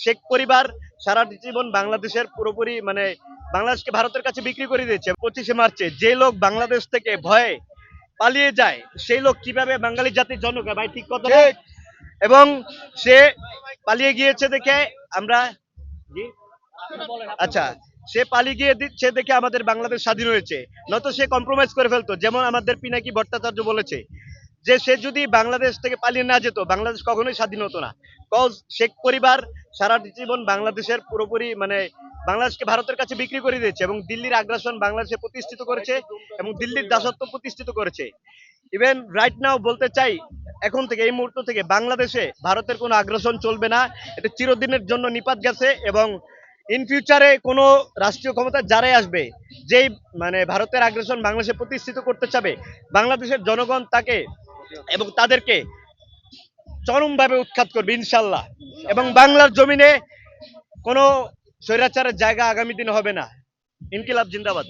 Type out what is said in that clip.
শেখ পরিবার সারা জীবন বাংলাদেশের পুরোপুরি মানে বাংলাদেশকে ভারতের কাছে বিক্রি করে দিয়েছে। 25শে মার্চে যে লোক বাংলাদেশ থেকে ভয়ে পালিয়ে যায় সেই লোক কিভাবে বাঙালি জাতির জনক হয় ভাই, ঠিক কথা না? এবং সে পালিয়ে গিয়েছে দেখে আমরা, জি আচ্ছা, সে পালিয়ে গিয়ে দিচ্ছে দেখে আমাদের বাংলাদেশ স্বাধীন হয়েছে। নয়তো সে কম্প্রোমাইজ করে ফেলতো, যেমন আমাদের পিনাকি ভট্টাচার্য বলেছে যে সে যদি বাংলাদেশ থেকে পালিয়ে না যেত বাংলাদেশ কখনোই স্বাধীন হতো না। কজ শেখ পরিবার সারা জীবন বাংলাদেশের পুরোপুরি মানে বাংলাদেশকে ভারতের কাছে বিক্রি করে দিয়েছে এবং দিল্লির আগ্রাসন বাংলাদেশে প্রতিষ্ঠিত করেছে এবং দিল্লির দাসত্ব প্রতিষ্ঠিত করেছে। ইভেন রাইট নাও বলতে চাই, এখন থেকে এই মুহূর্ত থেকে বাংলাদেশে ভারতের কোনো আগ্রাসন চলবে না। এটা চিরদিনের জন্য নিপাত গেছে এবং ইন ফিউচারে কোনো রাষ্ট্রীয় ক্ষমতা যারাই আসবে, যেই মানে ভারতের আগ্রাসন বাংলাদেশে প্রতিষ্ঠিত করতে চাবে, বাংলাদেশের জনগণ তাকে এবং তাদেরকে চরমভাবে উৎখাত করবে ইনশাল্লাহ। এবং বাংলার জমিনে কোনো স্বৈরাচারের জায়গা আগামী দিনে হবে না। ইনকিলাব জিন্দাবাদ।